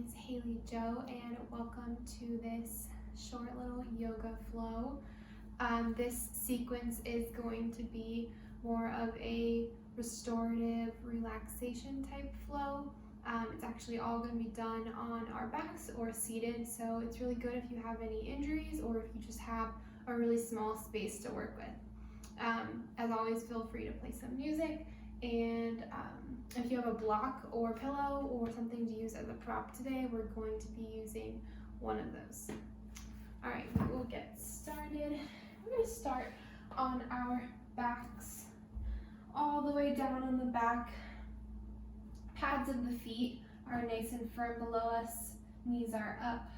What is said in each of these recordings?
name is Halie Joe, and welcome to this short little yoga flow. This sequence is going to be more of a restorative relaxation type flow. It's actually all going to be done on our backs or seated, so it's really good if you have any injuries or if you just have a really small space to work with. As always, feel free to play some music, and if you have a block or pillow or something to use as a prop today, we're going to be using one of those. All right, we'll get started. We're going to start on our backs, all the way down on the back. Pads of the feet are nice and firm below us, knees are up.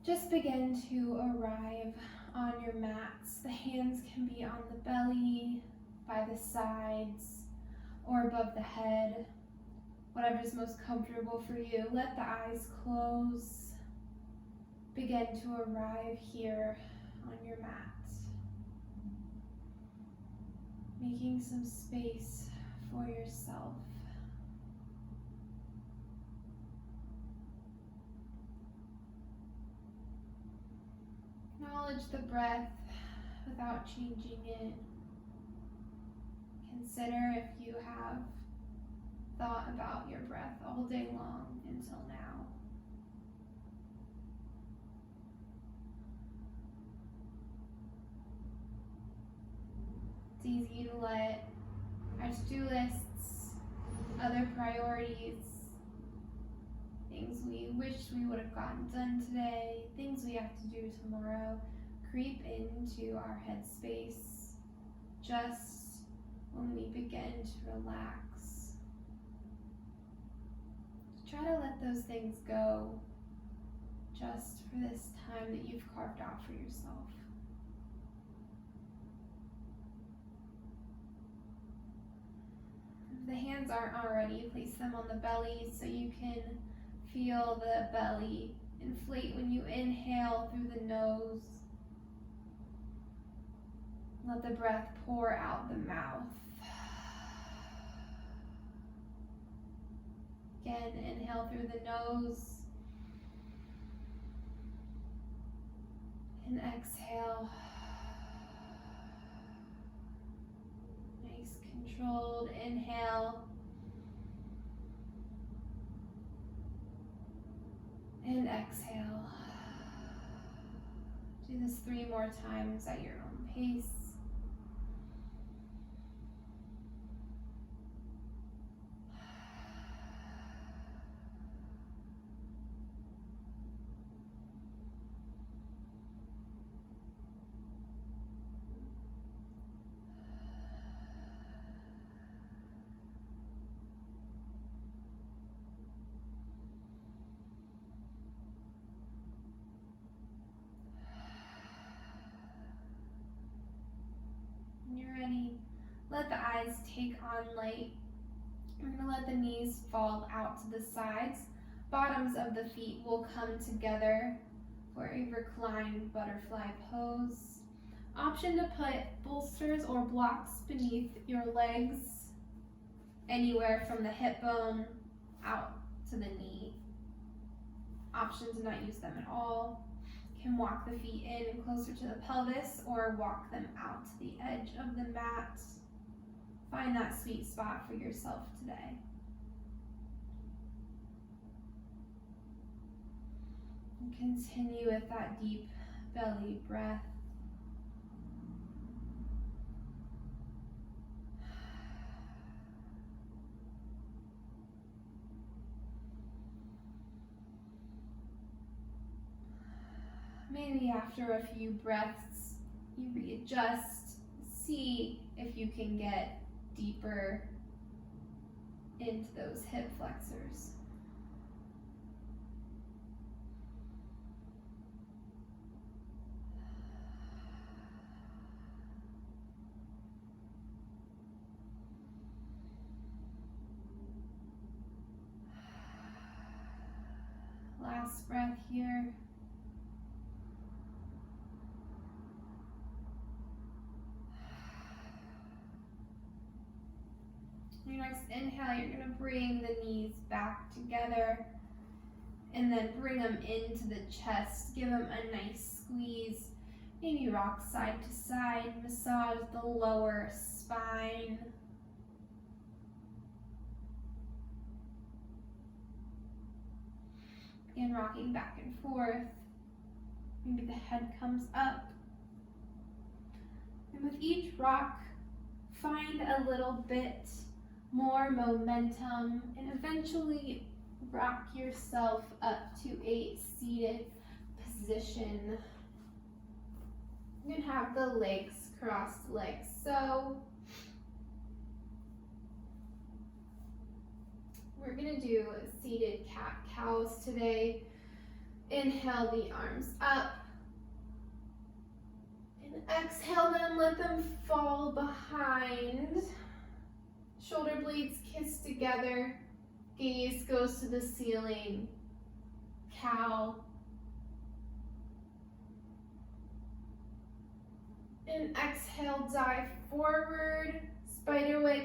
Just begin to arrive on your mats. The hands can be on the belly, by the sides, or above the head, whatever is most comfortable for you. Let the eyes close. Begin to arrive here on your mat, making some space for yourself. Acknowledge the breath without changing it. Consider if you have thought about your breath all day long until now. It's easy to let our to-do lists, other priorities, things we wish we would have gotten done today, things we have to do tomorrow, creep into our headspace just when we begin to relax. Try to let those things go just for this time that you've carved out for yourself. If the hands aren't already, place them on the belly so you can feel the belly inflate when you inhale through the nose. Let the breath pour out the mouth. Again, inhale through the nose and exhale. Nice controlled inhale and exhale. Do this 3 more times at your own pace. When you're ready, let the eyes take on light. We're going to let the knees fall out to the sides. Bottoms of the feet will come together for a reclined butterfly pose. Option to put bolsters or blocks beneath your legs, anywhere from the hip bone out to the knee. Option to not use them at all. You can walk the feet in and closer to the pelvis or walk them out to the edge of the mat. Find that sweet spot for yourself today. And continue with that deep belly breath. Maybe after a few breaths, you readjust, see if you can get deeper into those hip flexors. Last breath here. Your next inhale, you're gonna bring the knees back together and then bring them into the chest. Give them a nice squeeze. Maybe rock side to side, massage the lower spine. And rocking back and forth. Maybe the head comes up. And with each rock, find a little bit more momentum and eventually rock yourself up to a seated position. You can have the legs crossed like so. We're gonna do seated cat-cows today. Inhale the arms up. And exhale them, let them fall behind. Shoulder blades kiss together. Gaze goes to the ceiling. Cow. And exhale, dive forward. Spiderweb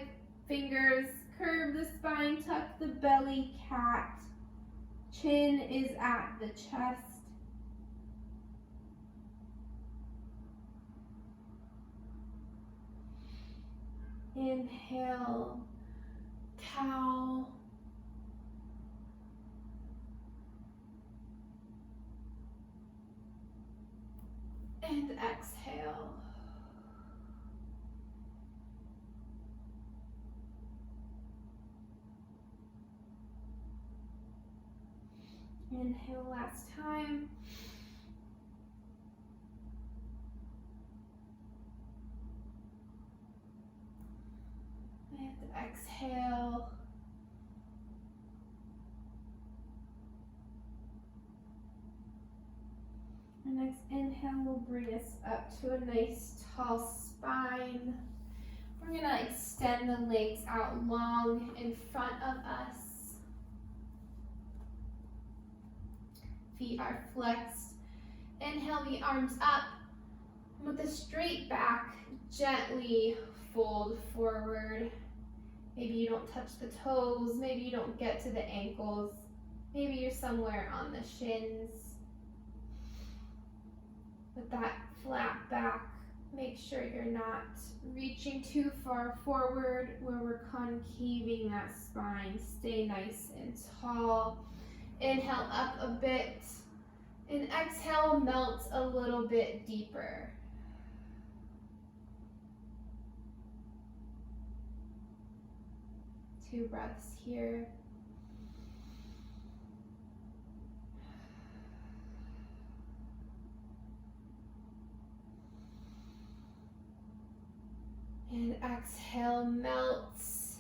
fingers. Curve the spine, tuck the belly, cat. Chin is at the chest. Inhale, cow. And exhale. Inhale last time. And exhale. The next inhale will bring us up to a nice tall spine. We're gonna extend the legs out long in front of us. Feet are flexed. Inhale the arms up. With a straight back, gently fold forward. Maybe you don't touch the toes, maybe you don't get to the ankles, maybe you're somewhere on the shins. With that flat back, make sure you're not reaching too far forward where we're concaving that spine. Stay nice and tall. Inhale up a bit, and exhale melts a little bit deeper. Two breaths here. And exhale melts.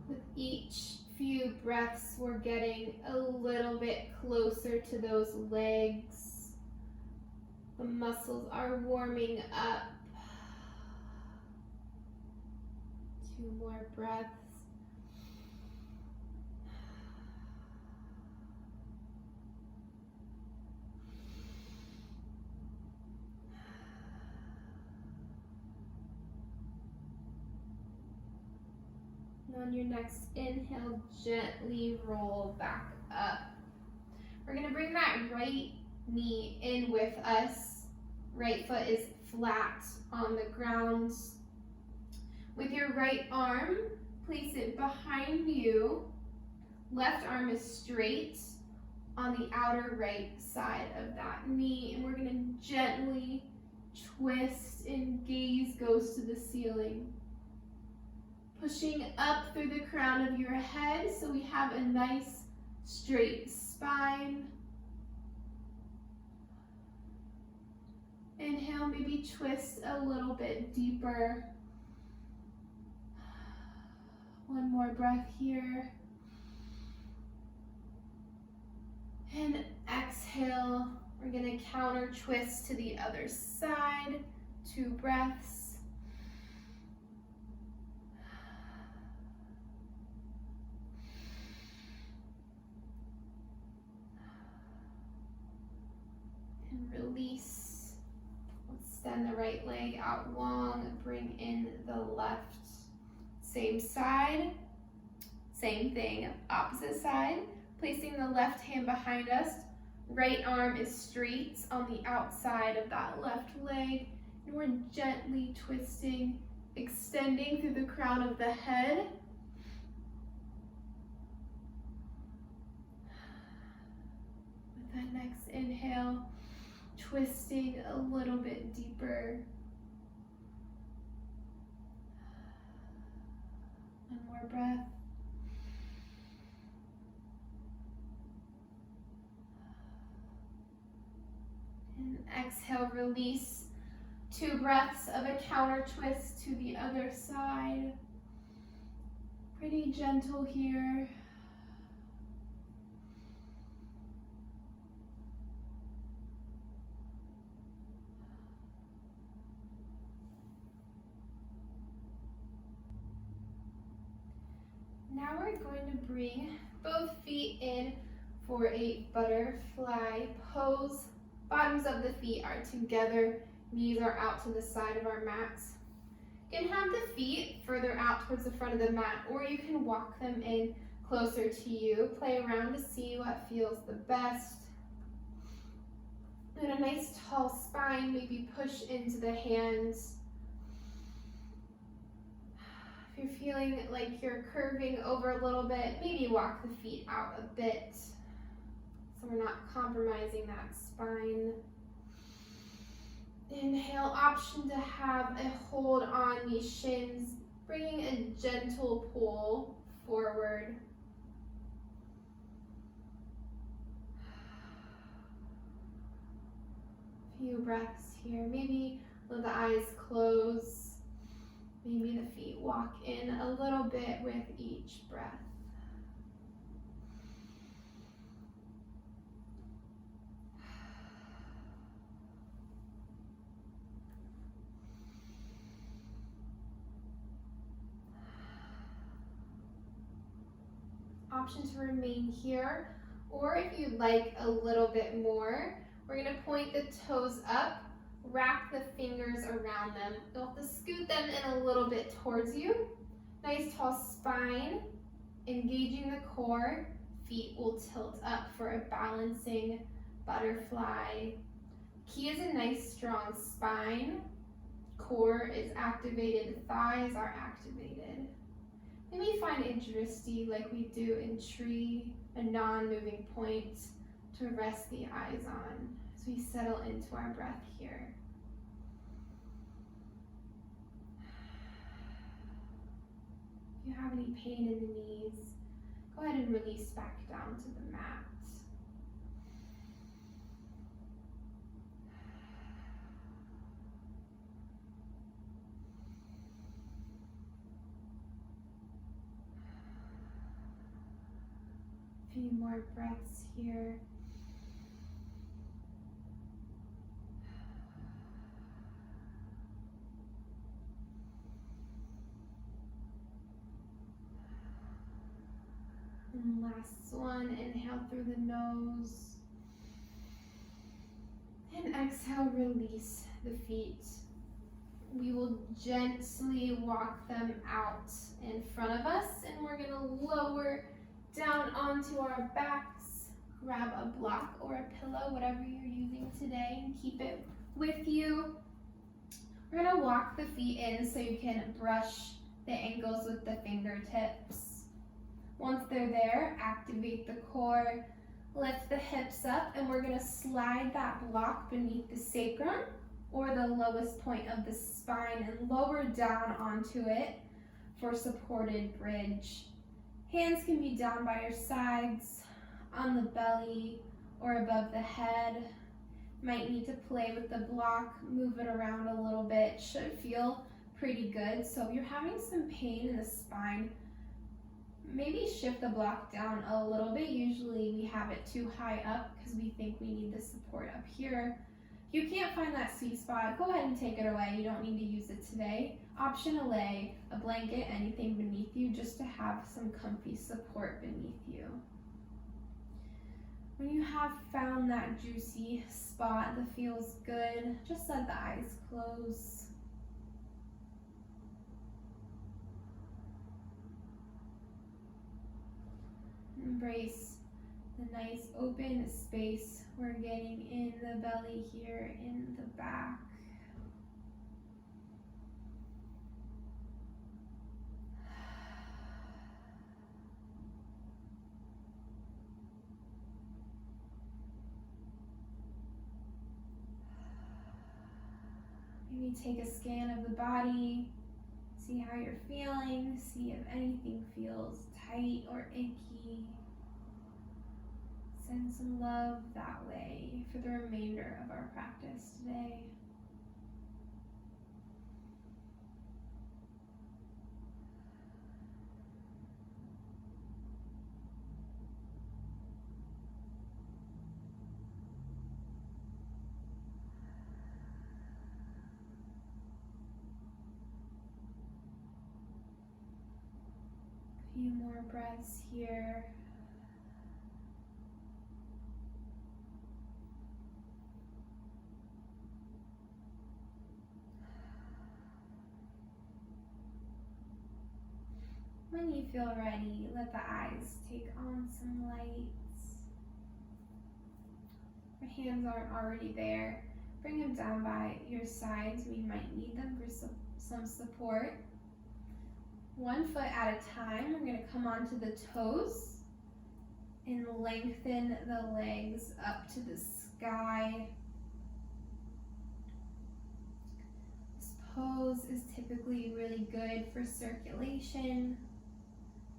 With each few breaths, we're getting a little bit closer to those legs. The muscles are warming up. 2 more breaths. On your next inhale, gently roll back up. We're gonna bring that right knee in with us. Right foot is flat on the ground. With your right arm, place it behind you. Left arm is straight on the outer right side of that knee. And we're gonna gently twist and gaze goes to the ceiling. Pushing up through the crown of your head so we have a nice straight spine. Inhale, maybe twist a little bit deeper. 1 more breath here. And exhale, we're gonna counter twist to the other side. 2 breaths. And release. extend the right leg out long, bring in the left. Same side, same thing, opposite side. Placing the left hand behind us, right arm is straight on the outside of that left leg, and we're gently twisting, extending through the crown of the head. With that next inhale, twisting a little bit deeper. One more breath. And exhale, release. 2 breaths of a counter twist to the other side. Pretty gentle here. Now we're going to bring both feet in for a butterfly pose. Bottoms of the feet are together, knees are out to the side of our mats. You can have the feet further out towards the front of the mat, or you can walk them in closer to you. Play around to see what feels the best. And a nice tall spine, maybe push into the hands. If you're feeling like you're curving over a little bit, maybe walk the feet out a bit so we're not compromising that spine. Inhale, option to have a hold on these shins, bringing a gentle pull forward. Few breaths here. Maybe let the eyes close. Maybe the feet walk in a little bit with each breath. Option to remain here, or if you'd like a little bit more, we're going to point the toes up, wrap the fingers around them. You'll have to scoot them in a little bit towards you. Nice tall spine, engaging the core. Feet will tilt up for a balancing butterfly. Key is a nice strong spine. Core is activated, thighs are activated. Maybe find a drishti like we do in tree, a non-moving point to rest the eyes on as we settle into our breath here. If you have any pain in the knees, go ahead and release back down to the mat. A few more breaths here. And last one, inhale through the nose. And exhale, release the feet. We will gently walk them out in front of us, and we're going to lower down onto our backs. Grab a block or a pillow, whatever you're using today, and keep it with you. We're going to walk the feet in so you can brush the ankles with the fingertips. Once they're there, activate the core, lift the hips up, and we're going to slide that block beneath the sacrum or the lowest point of the spine and lower down onto it for supported bridge. Hands can be down by your sides, on the belly, or above the head. Might need to play with the block, move it around a little bit. Should feel pretty good. So if you're having some pain in the spine, maybe shift the block down a little bit. Usually we have it too high up because we think we need the support up here. If you can't find that sweet spot, go ahead and take it away. You don't need to use it today. Option a lay, a blanket, anything beneath you just to have some comfy support beneath you. When you have found that juicy spot that feels good, just let the eyes close. Embrace the nice open space we're getting in the belly here, in the back. Maybe take a scan of the body, see how you're feeling, see if anything feels tight or icky. Send some love that way for the remainder of our practice today. A few more breaths here. When you feel ready, let the eyes take on some lights. Your hands aren't already there. Bring them down by your sides. We might need them for some support. 1 foot at a time, we're going to come onto the toes and lengthen the legs up to the sky. This pose is typically really good for circulation.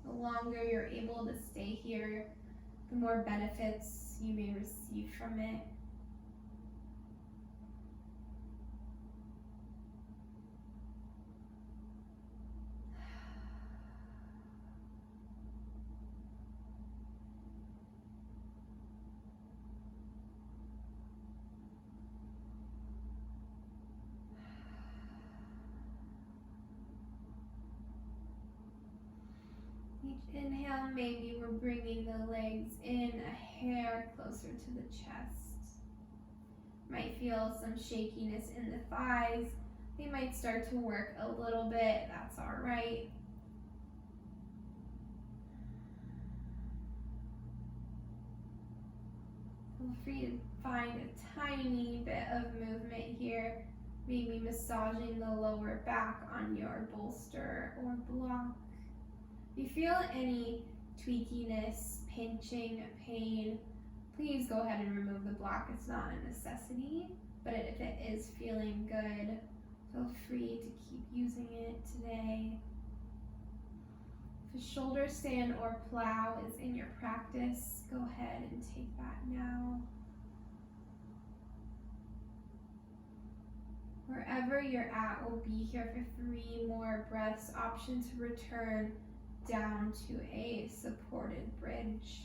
The longer you're able to stay here, the more benefits you may receive from it. Each inhale, maybe we're bringing the legs in a hair closer to the chest. Might feel some shakiness in the thighs. They might start to work a little bit, that's all right. Feel free to find a tiny bit of movement here, maybe massaging the lower back on your bolster or block. If you feel any tweakiness, pinching, pain, please go ahead and remove the block. It's not a necessity, but if it is feeling good, feel free to keep using it today. If a shoulder stand or plow is in your practice, go ahead and take that now. Wherever you're at, we'll be here for 3 more breaths. Option to return down to a supported bridge.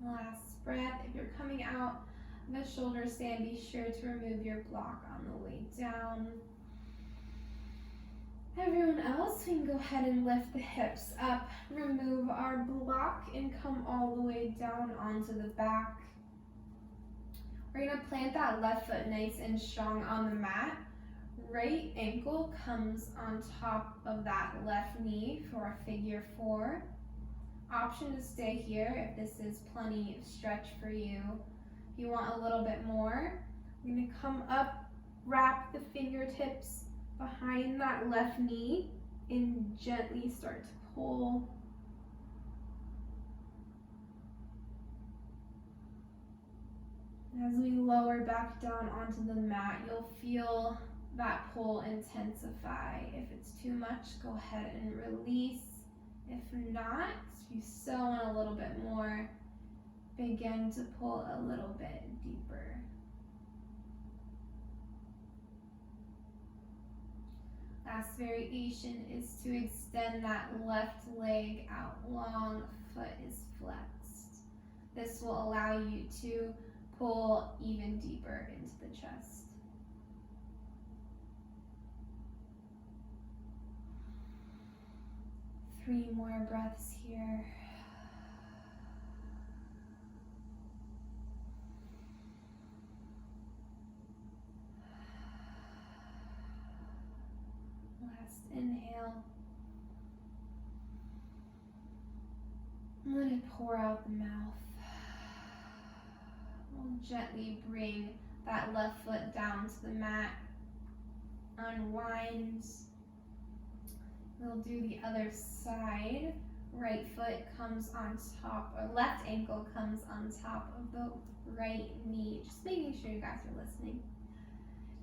Last breath. If you're coming out of a shoulder stand, be sure to remove your block on the way down. Everyone else, we can go ahead and lift the hips up, remove our block, and come all the way down onto the back. We're going to plant that left foot nice and strong on the mat. Right ankle comes on top of that left knee for a figure 4. Option to stay here if this is plenty of stretch for you. If you want a little bit more, we're going to come up, wrap the fingertips behind that left knee and gently start to pull. As we lower back down onto the mat, you'll feel that pull intensify. If it's too much, go ahead and release. If not, if you still want a little bit more, begin to pull a little bit deeper. Last variation is to extend that left leg out long, foot is flexed. This will allow you to pull even deeper into the chest. Three more breaths here. Last inhale. Let it pour out the mouth. We'll gently bring that left foot down to the mat. Unwind. We'll do the other side. Right foot comes on top, or left ankle comes on top of the right knee. Just making sure you guys are listening.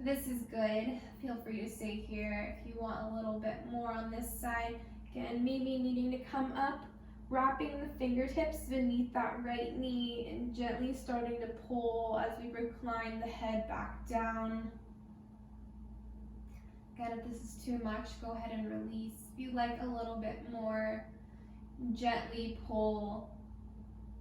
This is good. Feel free to stay here if you want a little bit more on this side. Again, maybe needing to come up, wrapping the fingertips beneath that right knee and gently starting to pull as we recline the head back down. Again, if this is too much, go ahead and release. If you like a little bit more, gently pull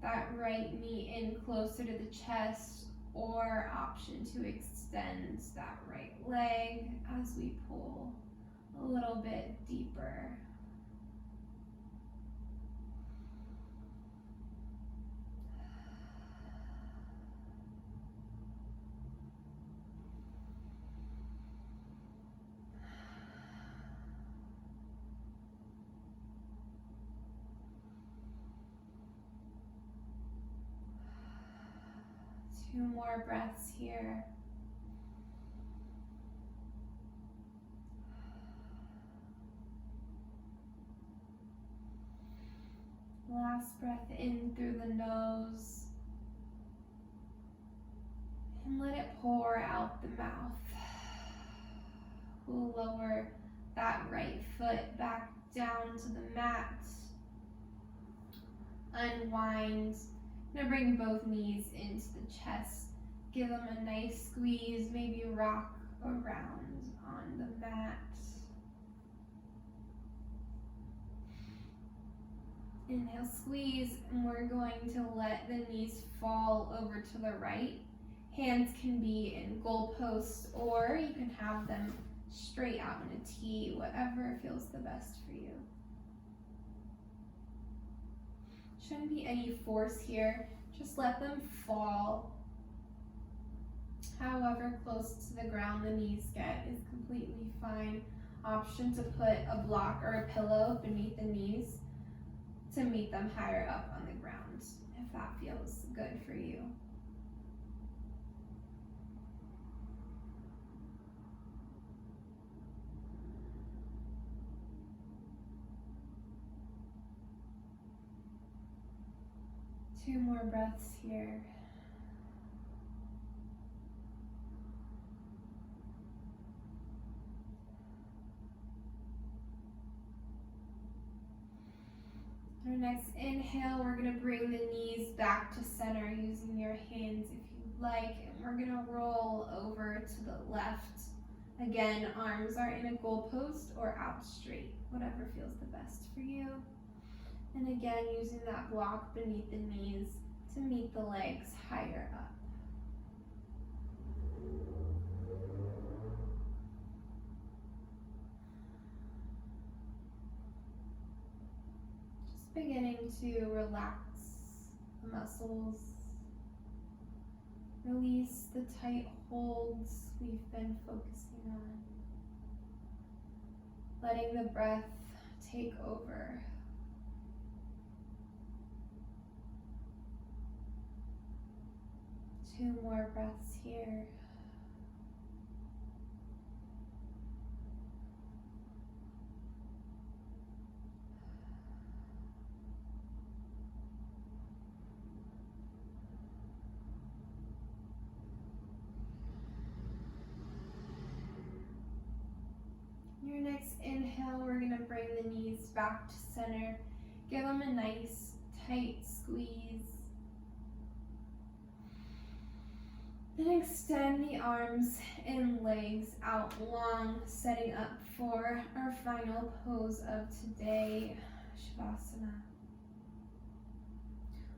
that right knee in closer to the chest, or option to extend that right leg as we pull a little bit deeper. Two more breaths here. Last breath in through the nose. And let it pour out the mouth. We'll lower that right foot back down to the mat. Unwind. I'm gonna bring both knees into the chest. Give them a nice squeeze, maybe rock around on the mat. Inhale, squeeze, and we're going to let the knees fall over to the right. Hands can be in goalposts, or you can have them straight out in a T, whatever feels the best for you. Shouldn't be any force here, just let them fall. However close to the ground the knees get is completely fine. Option to put a block or a pillow beneath the knees to meet them higher up on the ground, if that feels good for you. Two more breaths here. Our next inhale, we're going to bring the knees back to center using your hands if you'd like, and we're going to roll over to the left. Again, arms are in a goalpost or out straight, whatever feels the best for you. And again, using that block beneath the knees to meet the legs higher up. Just beginning to relax the muscles. Release the tight holds we've been focusing on. Letting the breath take over. Two more breaths here. Your next inhale, we're going to bring the knees back to center. Give them a nice tight squeeze. And extend the arms and legs out long, setting up for our final pose of today, Shavasana.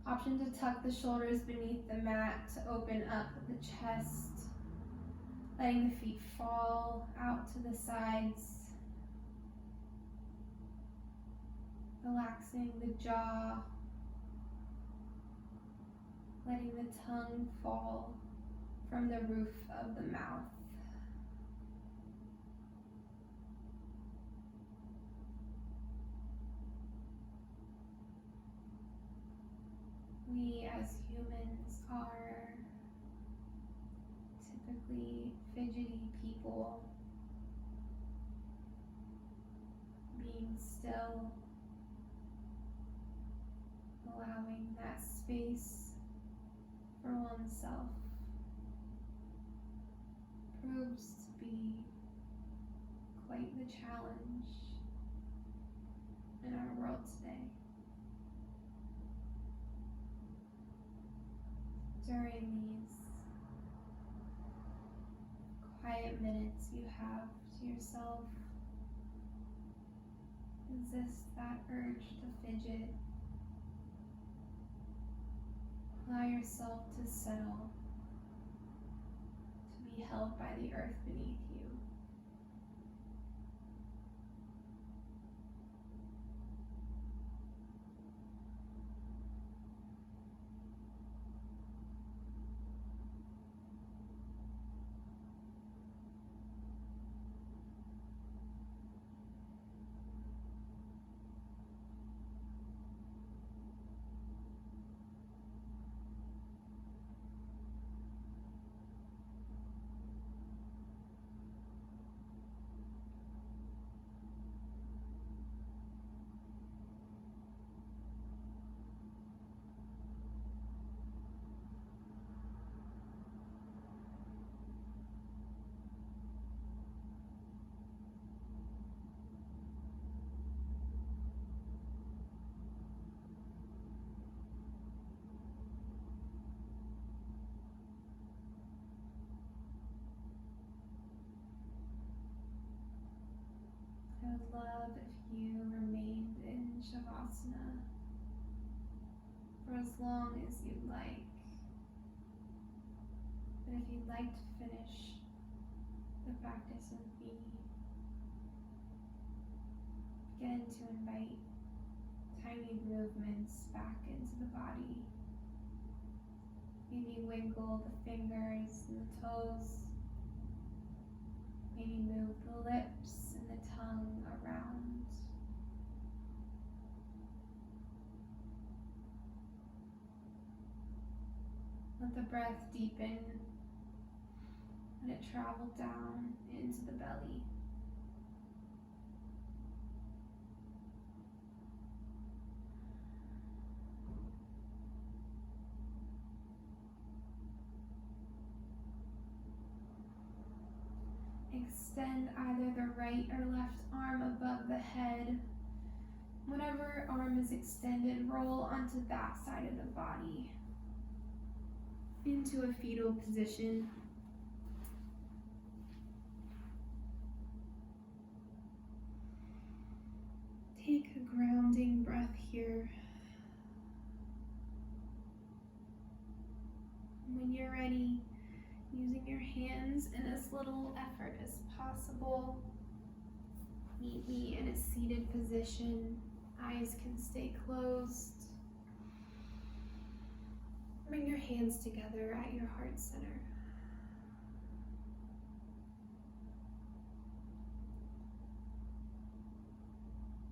Option to tuck the shoulders beneath the mat to open up the chest, letting the feet fall out to the sides, relaxing the jaw, letting the tongue fall from the roof of the mouth. We as humans are typically fidgety people. Being still, allowing that space for oneself proves to be quite the challenge in our world today. During these quiet minutes you have to yourself, resist that urge to fidget. Allow yourself to settle, to be held by the earth beneath you. I would love if you remained in Shavasana for as long as you'd like. But if you'd like to finish the practice with me, begin to invite tiny movements back into the body. Maybe wiggle the fingers and the toes. Maybe move the lips and the tongue around. Let the breath deepen. Let it travel down into the belly. Extend either the right or left arm above the head. Whatever arm is extended, roll onto that side of the body into a fetal position. Take a grounding breath here. When you're ready, using your hands in as little effort as possible, meet me in a seated position. Eyes can stay closed. Bring your hands together at your heart center.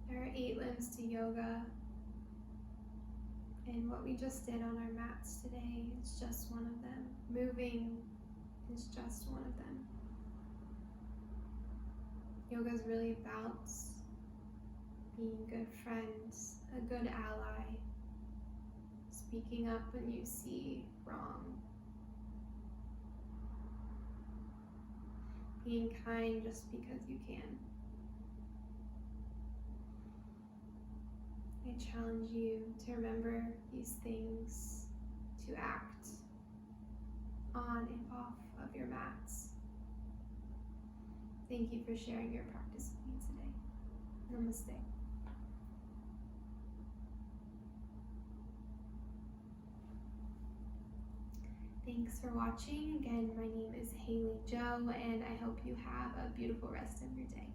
There are 8 limbs to yoga, and what we just did on our mats today is just one of them. Moving is just one of them. Yoga is really about being good friends, a good ally, speaking up when you see wrong, being kind just because you can. I challenge you to remember these things, to act on and off of your mats. Thank you for sharing your practice with me today. Namaste. Thanks for watching. Again, my name is Halie Jo, and I hope you have a beautiful rest of your day.